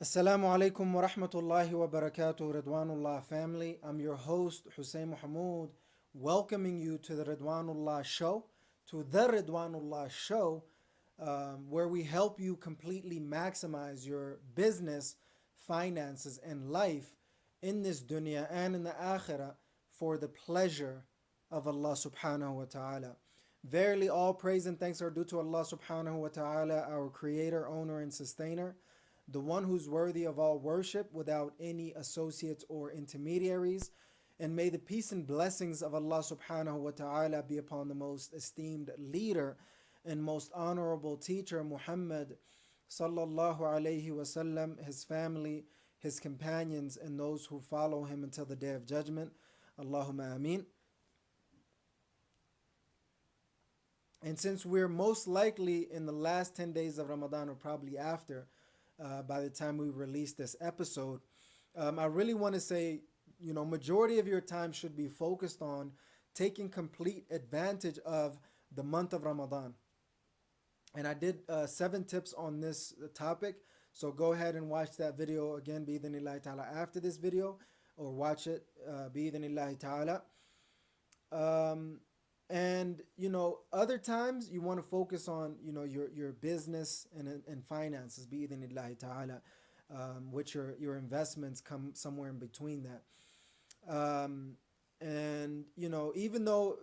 Assalamu alaikum wa rahmatullahi wa barakatuh, Ridwanullah family. I'm your host, Hussein Mohamud, welcoming you to the Ridwanullah Show, where we help you completely maximize your business, finances, and life in this dunya and in the akhirah for the pleasure of Allah subhanahu wa ta'ala. Verily, all praise and thanks are due to Allah subhanahu wa ta'ala, our creator, owner, and sustainer, the one who's worthy of all worship without any associates or intermediaries. And may the peace and blessings of Allah subhanahu wa ta'ala be upon the most esteemed leader and most honorable teacher, Muhammad sallallahu alayhi wasallam, his family, his companions, and those who follow him until the day of judgment. Allahumma ameen. And since we're most likely in the last 10 days of Ramadan, or probably after, by the time we release this episode, I really want to say, majority of your time should be focused on taking complete advantage of the month of Ramadan. And I did 7 tips on this topic. So go ahead and watch that video again, bi'idhnillahi ta'ala, after this video, or watch it, bi'idhnillahi ta'ala. And other times you want to focus on your business and finances, bi'idhnillahi ta'ala, which your investments come somewhere in between that. And even though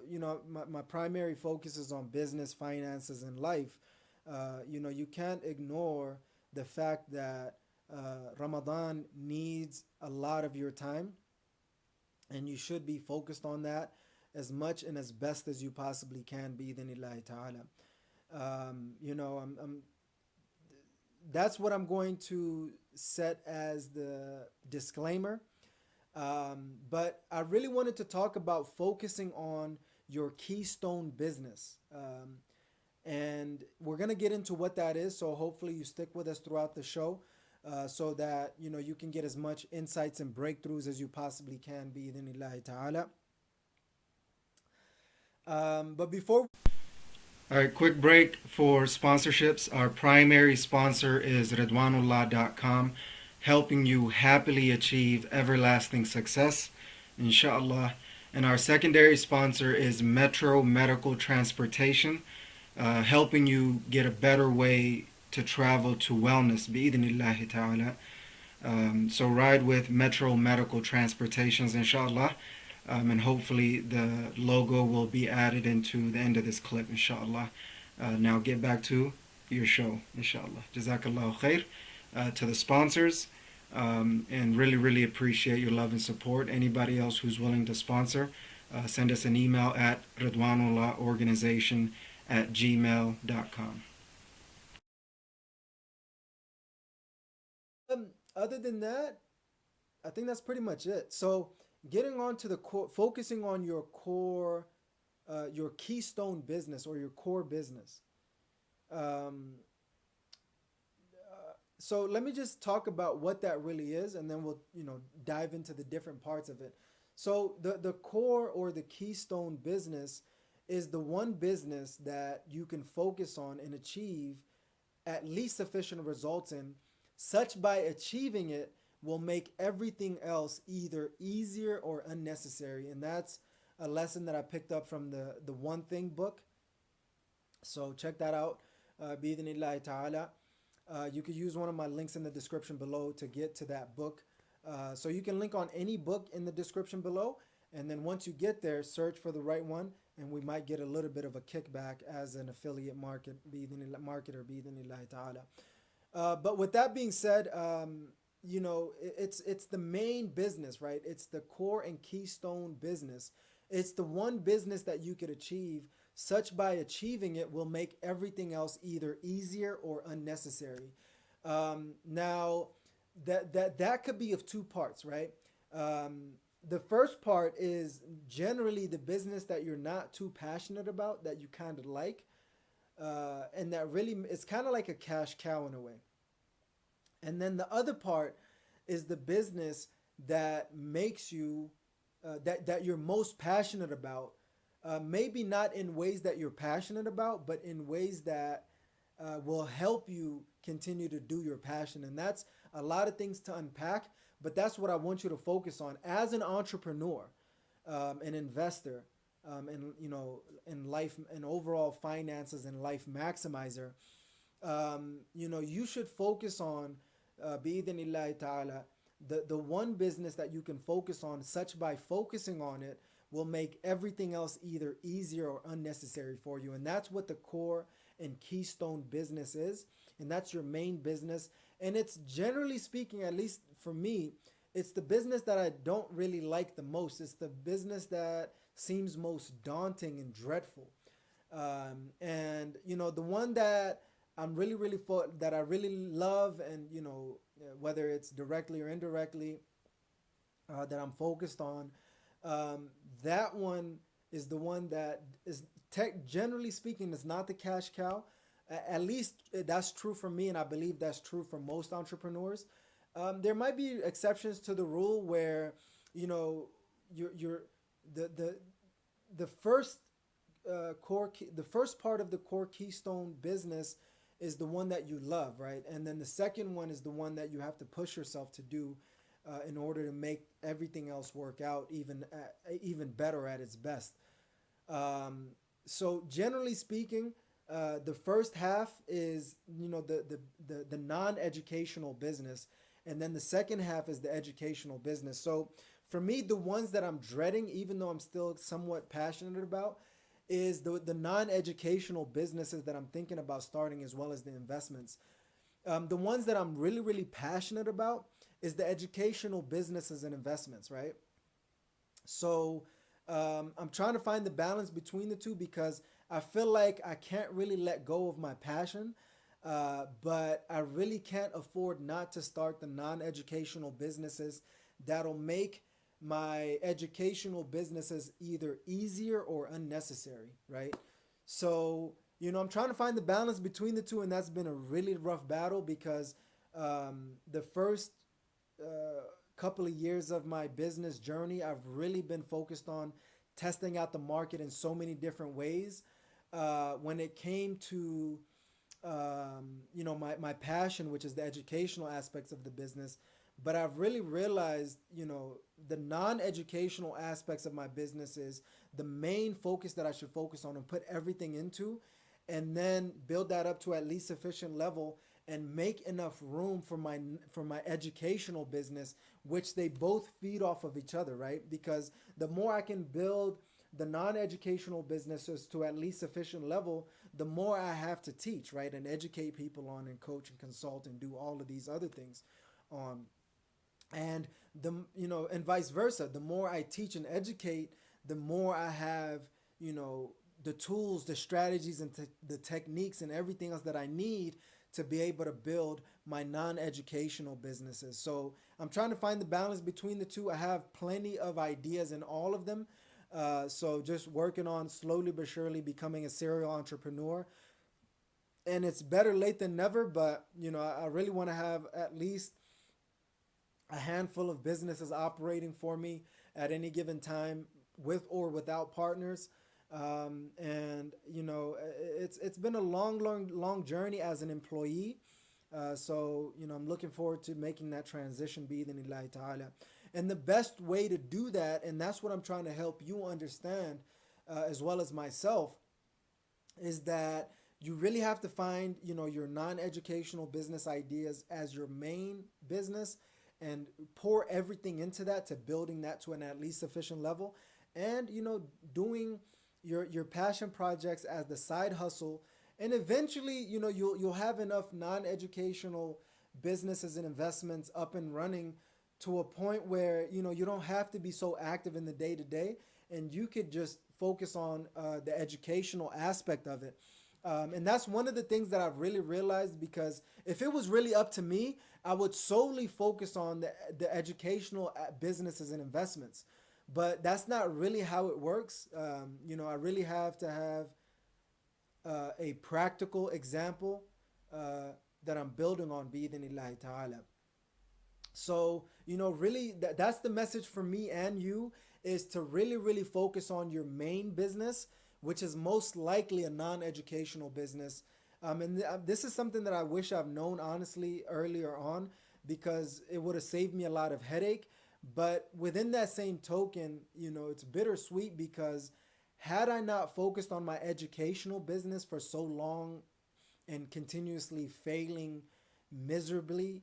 my primary focus is on business, finances, and life, you can't ignore the fact that Ramadan needs a lot of your time, and you should be focused on that as much and as best as you possibly can, bi'idhnillahi ta'ala. That's what I'm going to set as the disclaimer. But I really wanted to talk about focusing on your Keystone business. And we're going to get into what that is. So hopefully you stick with us throughout the show, so that, you can get as much insights and breakthroughs as you possibly can, bi'idhnillahi ta'ala. But before... All right, quick break for sponsorships. Our primary sponsor is Ridwanullah.com, helping you happily achieve everlasting success, inshallah. And our secondary sponsor is Metro Medical Transportation, helping you get a better way to travel to wellness, bi'idhnillahi ta'ala. So ride with Metro Medical Transportations, inshallah. And hopefully the logo will be added into the end of this clip, inshallah. Now get back to your show, inshallah. Jazakallahu khair to the sponsors, and really appreciate your love and support. Anybody else who's willing to sponsor, send us an email at Ridwanullah Organization at gmail.com. Other than that, I think that's pretty much it. So getting on to the core, focusing on your core, your keystone business or your core business. So let me just talk about what that really is, and then we'll dive into the different parts of it. So the core or the keystone business is the one business that you can focus on and achieve at least sufficient results in, such by achieving it will make everything else either easier or unnecessary. And that's a lesson that I picked up from the One Thing book. So check that out, bi'idhnillahi ta'ala. You could use one of my links in the description below to get to that book. So you can link on any book in the description below. And then once you get there, search for the right one, and we might get a little bit of a kickback as an affiliate marketer, bi'idhnillahi ta'ala. But with that being said, it's the main business, right? It's the core and keystone business. It's the one business that you could achieve, such by achieving it will make everything else either easier or unnecessary. Now that could be of 2 parts, right? The first part is generally the business that you're not too passionate about, that you kind of like, and that really, it's kind of like a cash cow in a way. And then the other part is the business that makes you, that you're most passionate about. Maybe not in ways that you're passionate about, but in ways that will help you continue to do your passion. And that's a lot of things to unpack, but that's what I want you to focus on as an entrepreneur, an investor, and in life and overall finances and life maximizer. You should focus on bi'idhnillahi ta'ala, the one business that you can focus on, such by focusing on it will make everything else either easier or unnecessary for you. And that's what the core and keystone business is. And that's your main business. And it's, generally speaking, at least for me, it's the business that I don't really like the most. It's the business that seems most daunting and dreadful. And the one that I'm really, really that I really love, and whether it's directly or indirectly, that I'm focused on, that one is the one that is generally speaking is not the cash cow. At least that's true for me, and I believe that's true for most entrepreneurs. There might be exceptions to the rule where you're the first the first part of the core keystone business is the one that you love, right? And then the second one is the one that you have to push yourself to do in order to make everything else work out even better at its best. So generally speaking, the first half is the non-educational business, and then the second half is the educational business. So for me, the ones that I'm dreading, even though I'm still somewhat passionate about, is the non-educational businesses that I'm thinking about starting, as well as the investments. The ones that I'm really, really passionate about is the educational businesses and investments, right? So I'm trying to find the balance between the two, because I feel like I can't really let go of my passion, but I really can't afford not to start the non-educational businesses that'll make my educational businesses either easier or unnecessary, right? So, I'm trying to find the balance between the two, and that's been a really rough battle, because the first couple of years of my business journey, I've really been focused on testing out the market in so many different ways. When it came to my passion, which is the educational aspects of the business. But I've really realized, the non-educational aspects of my business is the main focus that I should focus on and put everything into, and then build that up to at least sufficient level and make enough room for my educational business, which they both feed off of each other, right? Because the more I can build the non-educational businesses to at least sufficient level, the more I have to teach, right? And educate people on, and coach and consult and do all of these other things on. And and vice versa, the more I teach and educate, the more I have, the tools, the strategies, and the techniques and everything else that I need to be able to build my non-educational businesses. So I'm trying to find the balance between the two. I have plenty of ideas in all of them. So just working on slowly but surely becoming a serial entrepreneur. And it's better late than never, but I really want to have at least a handful of businesses operating for me at any given time, with or without partners. And it's been a long journey as an employee. So I'm looking forward to making that transition, bi'idhnillahi ta'ala. And the best way to do that, and that's what I'm trying to help you understand, as well as myself, is that you really have to find your non-educational business ideas as your main business, and pour everything into that, to building that to an at least sufficient level, and doing your passion projects as the side hustle. And eventually you'll have enough non-educational businesses and investments up and running to a point where you don't have to be so active in the day to day, and you could just focus on the educational aspect of it. And that's one of the things that I've really realized, because if it was really up to me, I would solely focus on the educational businesses and investments. But that's not really how it works. I really have to have a practical example that I'm building on, bi'idhnillahi ta'ala. So, really, that's the message for me and you, is to really, really focus on your main business, which is most likely a non-educational business. This is something that I wish I've known honestly earlier on, because it would have saved me a lot of headache. But within that same token, it's bittersweet, because had I not focused on my educational business for so long and continuously failing miserably,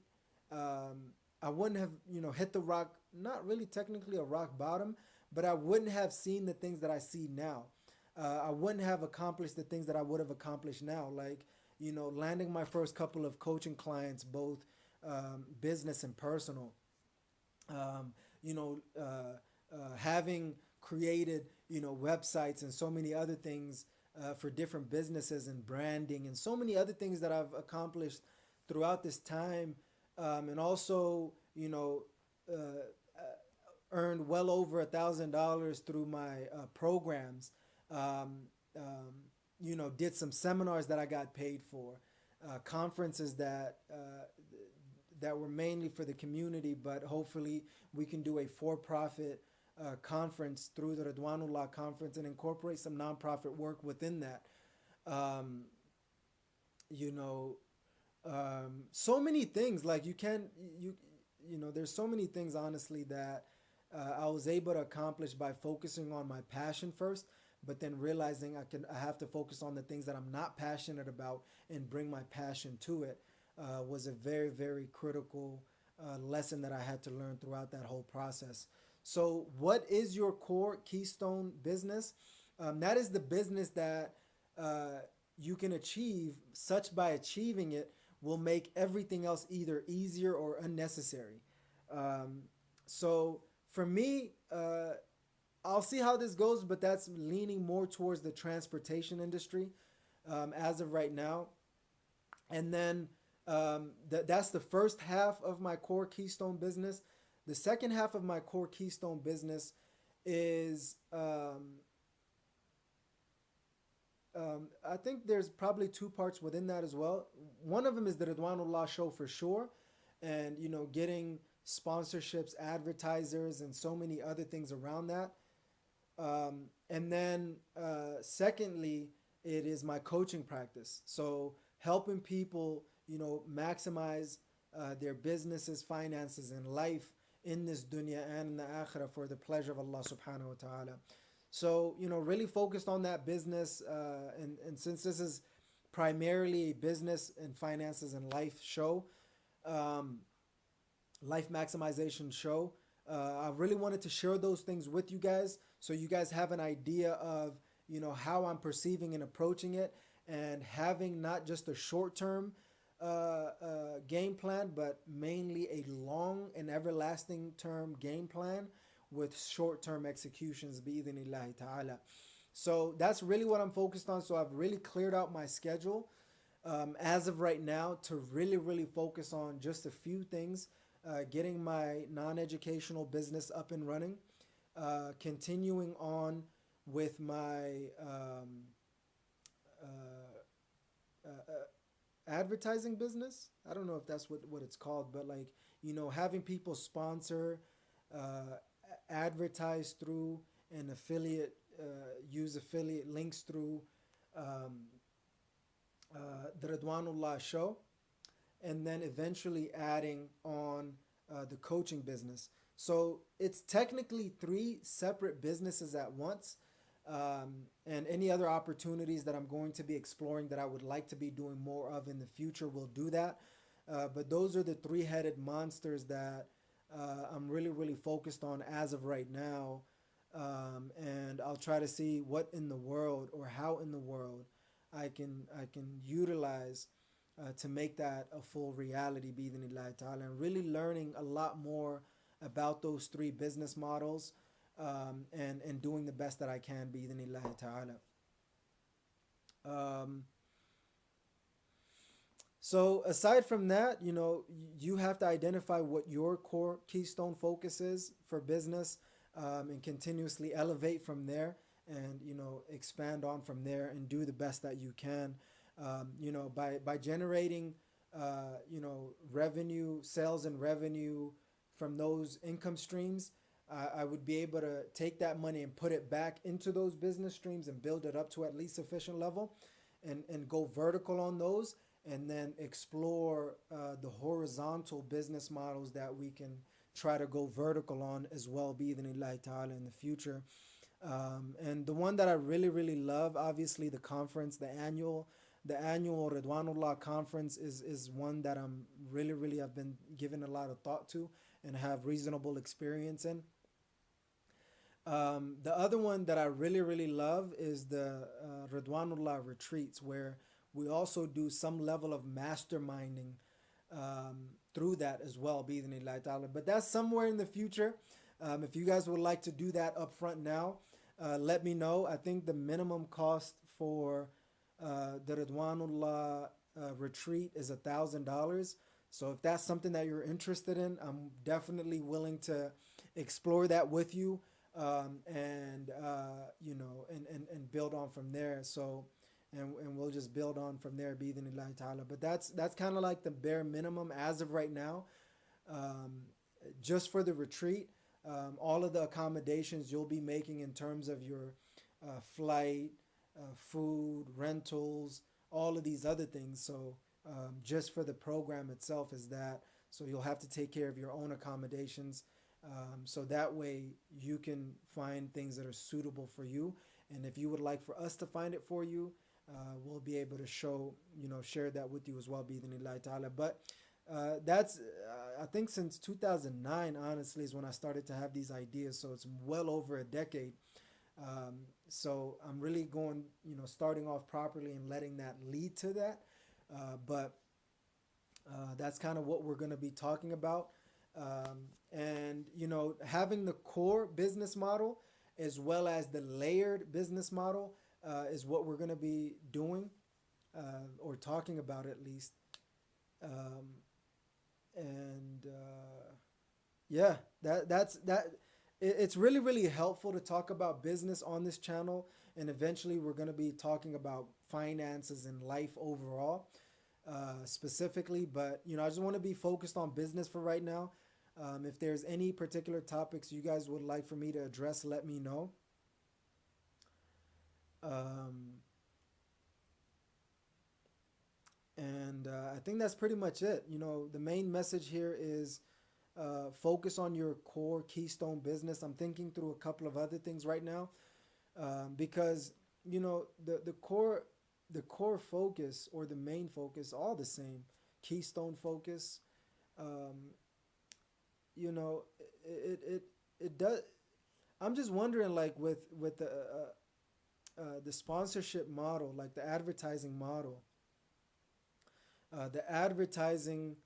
I wouldn't have, hit the rock, not really technically a rock bottom, but I wouldn't have seen the things that I see now. I wouldn't have accomplished the things that I would have accomplished now, like, landing my first couple of coaching clients, both business and personal. Um, having created, websites and so many other things for different businesses and branding and so many other things that I've accomplished throughout this time, and also, earned well over $1,000 through my programs. Um, did some seminars that I got paid for, conferences that were mainly for the community, but hopefully we can do a for-profit conference through the Ridwanullah conference and incorporate some nonprofit work within that. Um, you know, so many things, like there's so many things honestly that I was able to accomplish by focusing on my passion first, but then realizing I have to focus on the things that I'm not passionate about and bring my passion to it, was a very, very critical lesson that I had to learn throughout that whole process. So, what is your core Keystone business? That is the business that uh, you can achieve, such by achieving it will make everything else either easier or unnecessary. Um, so, for me, I'll see how this goes, but that's leaning more towards the transportation industry as of right now. And then that's the first half of my core Keystone business. The second half of my core Keystone business is, I think there's probably two parts within that as well. One of them is the Ridwanullah show for sure, and getting sponsorships, advertisers, and so many other things around that. And then, secondly, it is my coaching practice. So helping people, maximize their businesses, finances, and life in this dunya and in the akhirah for the pleasure of Allah subhanahu wa ta'ala. So, really focused on that business. And since this is primarily a business and finances and life show, um, life maximization show. I really wanted to share those things with you guys, so you guys have an idea of how I'm perceiving and approaching it, and having not just a short term game plan, but mainly a long and everlasting term game plan with short term executions. Bi'idhnillahi ta'ala. So that's really what I'm focused on. So I've really cleared out my schedule as of right now to really, really focus on just a few things, getting my non educational business up and running, continuing on with my advertising business. I don't know if that's what it's called, but like, having people sponsor, advertise through an affiliate, use affiliate links through um, the Ridwanullah show, and then eventually adding on the coaching business. So it's technically three separate businesses at once. And any other opportunities that I'm going to be exploring that I would like to be doing more of in the future will do that. But those are the three-headed monsters that I'm really, really focused on as of right now. And I'll try to see what in the world, or how in the world I can utilize to make that a full reality, bi'idhnillahi ta'ala, and really learning a lot more about those three business models, and doing the best that I can, bi'idhnillahi ta'ala. Um, so aside from that, you have to identify what your core keystone focus is for business, and continuously elevate from there, and expand on from there and do the best that you can, by generating revenue, sales and revenue from those income streams. I would be able to take that money and put it back into those business streams and build it up to at least sufficient level. and go vertical on those, and then explore the horizontal business models that we can try to go vertical on as well, bi'idhnillahi ta'ala, in the future. And the one that I really, really love, obviously, the conference, the annual Ridwanullah conference is one that I'm really, really have been giving a lot of thought to and have reasonable experience in. The other one that I really, really love is the Ridwanullah retreats, where we also do some level of masterminding through that as well, bi'idhnillahi ta'ala. But that's somewhere in the future. If you guys would like to do that up front now, let me know. I think the minimum cost for the Ridwanullah retreat is $1,000. So if that's something that you're interested in, I'm definitely willing to explore that with you, and and build on from there. So, and we'll just build on from there, bi'idhnillahi ta'ala. But that's kind of like the bare minimum as of right now, um, just for the retreat. All of the accommodations you'll be making in terms of your flight, food, rentals, all of these other things. So just for the program itself is that. So you'll have to take care of your own accommodations. So that way you can find things that are suitable for you. And if you would like for us to find it for you, we'll be able to share that with you as well, bi'idhnillahi ta'ala. But that's I think since 2009, honestly, is when I started to have these ideas. So it's well over a decade. So I'm really starting off properly and letting that lead to that. But that's kind of what we're going to be talking about. And having the core business model as well as the layered business model is what we're going to be doing, or talking about at least. Um, and yeah, that's that. It's really, really helpful to talk about business on this channel, and eventually we're going to be talking about finances and life overall, specifically. But I just want to be focused on business for right now. If there's any particular topics you guys would like for me to address, let me know. Um, and I think that's pretty much it. The main message here is focus on your core keystone business. I'm thinking through a couple of other things right now, because the core focus, or the main focus, all the same. Keystone focus. Um, it does. I'm just wondering, like, with the sponsorship model, like the advertising model, the advertising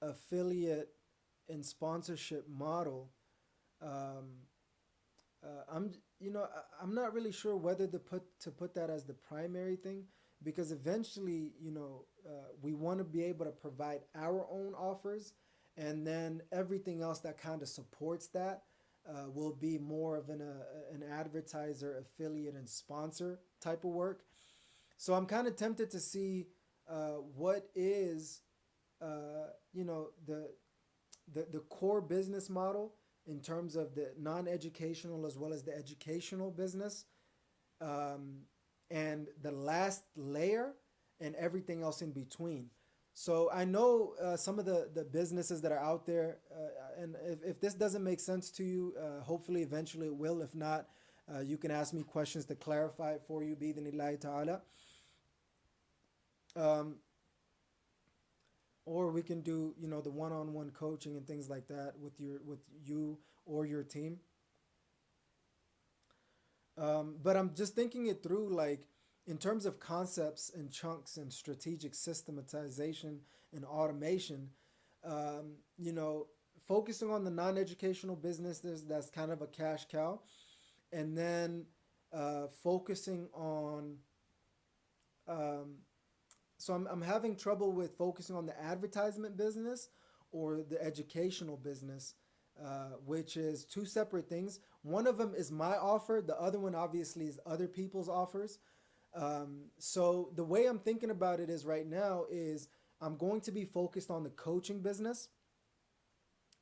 affiliate and sponsorship model. Um, I'm not really sure whether to put that as the primary thing, because eventually, we want to be able to provide our own offers, and then everything else that kind of supports that will be more of an advertiser, affiliate, and sponsor type of work. So I'm kind of tempted to see what is, the core business model in terms of the non-educational as well as the educational business, um, and the last layer and everything else in between. So I know some of the businesses that are out there, and if this doesn't make sense to you, hopefully eventually it will. If not, you can ask me questions to clarify it for you, bi'idhnillahi ta'ala. Um, or we can do the one-on-one coaching and things like that with you or your team. But I'm just thinking it through, like, in terms of concepts and chunks and strategic systematization and automation. um, you know Focusing on the non-educational businesses, that's kind of a cash cow. And then focusing on, um, so I'm having trouble with focusing on the advertisement business or the educational business, which is two separate things. One of them is my offer. The other one obviously is other people's offers. So the way I'm thinking about it is, right now, is I'm going to be focused on the coaching business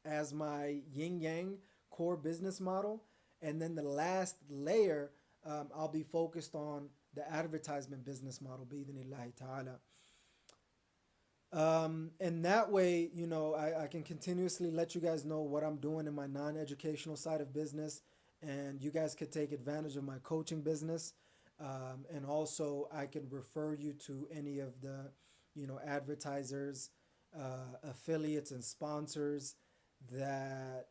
as my yin yang core business model. And then the last layer, I'll be focused on the advertisement business model, bi'idhnillahi ta'ala. And that way, I can continuously let you guys know what I'm doing in my non-educational side of business, and you guys could take advantage of my coaching business. And also, I could refer you to any of the, advertisers, affiliates, and sponsors that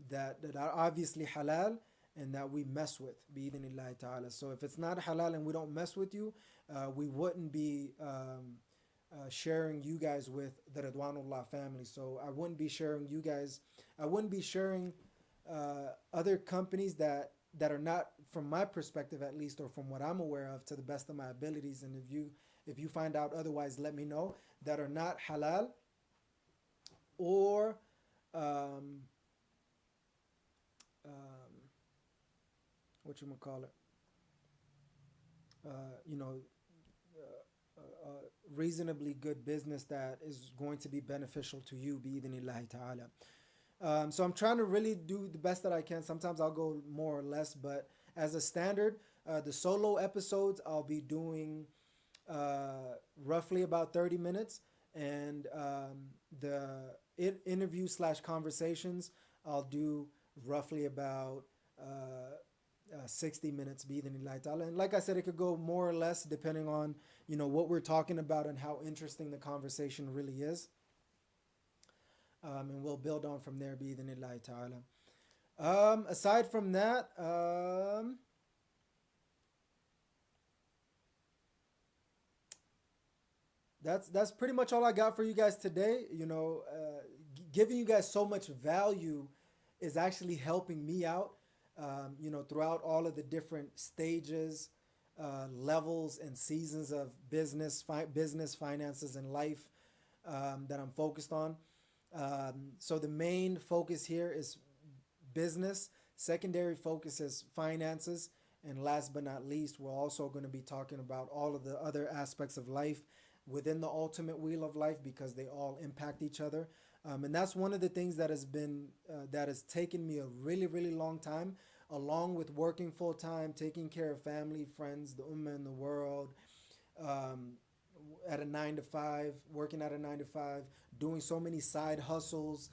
that are obviously halal and that we mess with, bi'idhnillahi ta'ala. So if it's not halal and we don't mess with you, we wouldn't be sharing you guys with the Ridwanullah family. So I wouldn't be sharing you guys. I wouldn't be sharing other companies that are not, from my perspective at least, or from what I'm aware of, to the best of my abilities. And if you find out otherwise, let me know, that are not halal, or um, um, what you call it, uh, you know, reasonably good business that is going to be beneficial to you, bi'idhnillahi ta'ala. So I'm trying to really do the best that I can. Sometimes I'll go more or less, but as a standard, the solo episodes I'll be doing roughly about 30 minutes, and the interview slash conversations I'll do roughly about 60 minutes, bi'idhnillahi ta'ala. And like I said, it could go more or less depending on what we're talking about and how interesting the conversation really is. And we'll build on from there, bi'idhnillahi ta'ala. Aside from that, that's pretty much all I got for you guys today. Giving you guys so much value is actually helping me out. Throughout all of the different stages, levels, and seasons of business, finances, and life that I'm focused on. So the main focus here is business. Secondary focus is finances. And last but not least, we're also going to be talking about all of the other aspects of life within the ultimate wheel of life, because they all impact each other. And that's one of the things that has taken me a really, really long time, along with working full time, taking care of family, friends, the ummah, and the world, um, at a 9 to 5, working at a 9 to 5, doing so many side hustles,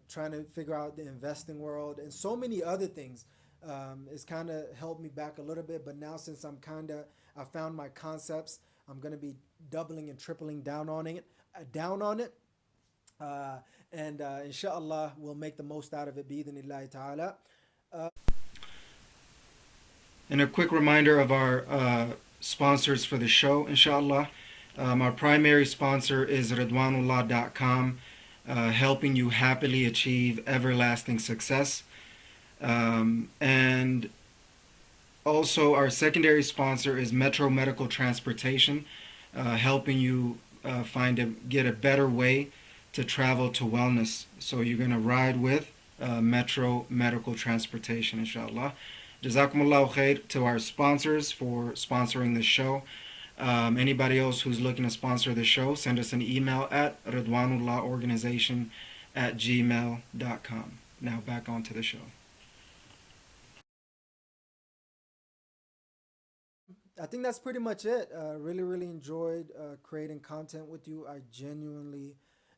trying to figure out the investing world, and so many other things. It's kind of held me back a little bit, but now since I found my concepts, I'm gonna be doubling and tripling down on it, and inshallah we'll make the most out of it, bi'idhnillahi ta'ala. And a quick reminder of our sponsors for the show, inshallah. Our primary sponsor is Ridwanullah.com, helping you happily achieve everlasting success. And also, our secondary sponsor is Metro Medical Transportation, helping you get a better way to travel to wellness. So you're going to ride with Metro Medical Transportation, inshallah. Jazakumullahu khair to our sponsors for sponsoring the show. Anybody else who's looking to sponsor the show, send us an email at Ridwanullah Organization at gmail.com. Now back onto the show. I think that's pretty much it. Really, really enjoyed creating content with you. I genuinely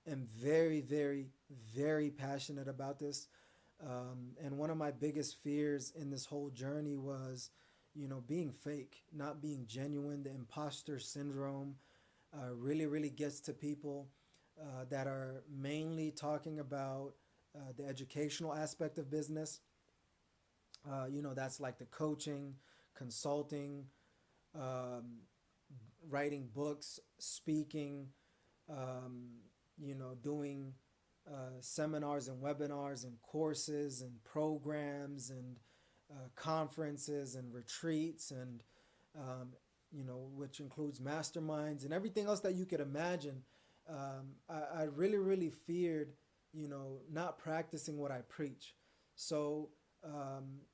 am very, very, very passionate about this. And one of my biggest fears in this whole journey was, being fake, not being genuine. The imposter syndrome really, really gets to people that are mainly talking about the educational aspect of business. That's like the coaching, consulting, um, writing books, speaking, doing seminars and webinars and courses and programs and conferences and retreats, and which includes masterminds and everything else that you could imagine. I really, really feared, not practicing what I preach. So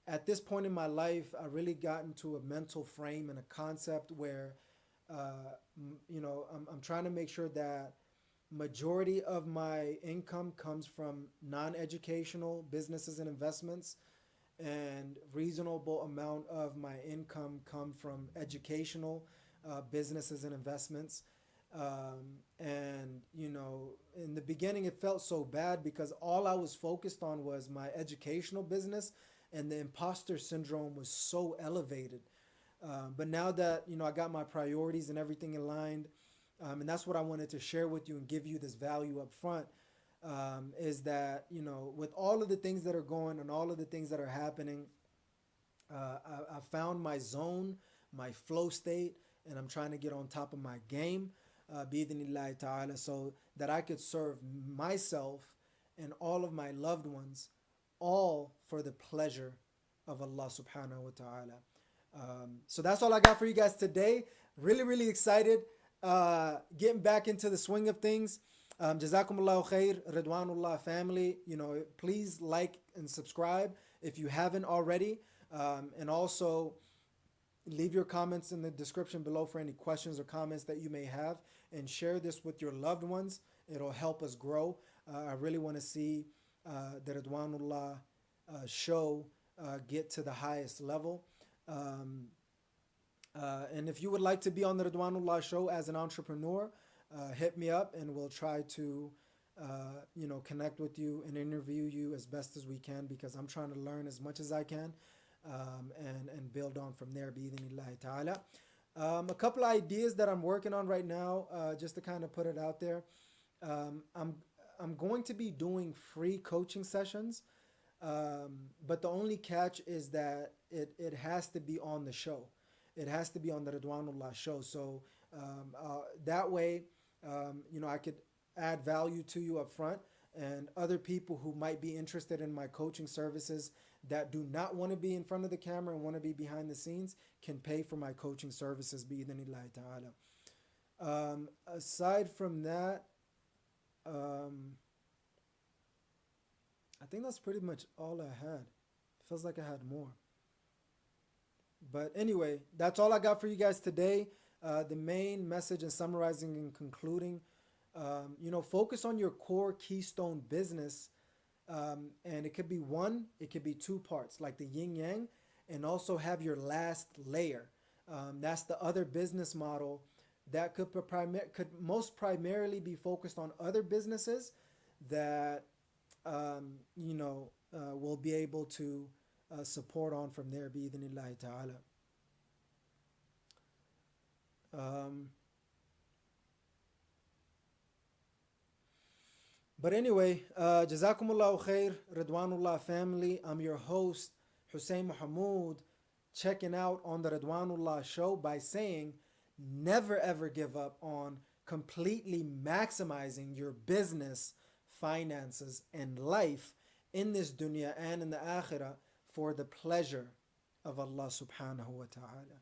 at this point in my life, I really got into a mental frame and a concept where, I'm trying to make sure that majority of my income comes from non-educational businesses and investments, and reasonable amount of my income come from educational businesses and investments. And in the beginning, it felt so bad because all I was focused on was my educational business, and the imposter syndrome was so elevated. But now that I got my priorities and everything aligned, and that's what I wanted to share with you and give you this value up front, is that with all of the things that are going and all of the things that are happening, I found my zone, my flow state, and I'm trying to get on top of my game, bi'idhnillahi ta'ala, so that I could serve myself and all of my loved ones, all for the pleasure of Allah subhanahu wa ta'ala. So that's all I got for you guys today. Really, really excited. Getting back into the swing of things. Jazakumullahu khair, Ridwanullah family. Please like and subscribe if you haven't already. And also leave your comments in the description below for any questions or comments that you may have. And share this with your loved ones. It'll help us grow. I really want to see the Ridwanullah show get to the highest level. And if you would like to be on the Ridwanullah show as an entrepreneur, hit me up and we'll try to connect with you and interview you as best as we can, because I'm trying to learn as much as I can, and build on from there, bi'idhnillahi ta'ala. A couple of ideas that I'm working on right now, just to kind of put it out there. I'm going to be doing free coaching sessions, but the only catch is that it has to be on the show. It has to be on the Ridwanullah show. So that way, I could add value to you up front, and other people who might be interested in my coaching services that do not want to be in front of the camera and want to be behind the scenes can pay for my coaching services, bi'idhnillahi ta'ala. Aside from that, I think that's pretty much all I had. It feels like I had more. But anyway, that's all I got for you guys today. The main message and summarizing and concluding, focus on your core keystone business. And it could be one, it could be two parts, like the yin yang, and also have your last layer. That's the other business model that could most primarily be focused on other businesses that will be able to support on from there, bi'idhnillahi ta'ala. But anyway, Jazakumullahu khair, Ridwanullah family. I'm your host, Hussein Mohamud, checking out on the Ridwanullah show by saying, never ever give up on completely maximizing your business, finances, and life in this dunya and in the akhirah for the pleasure of Allah subhanahu wa ta'ala.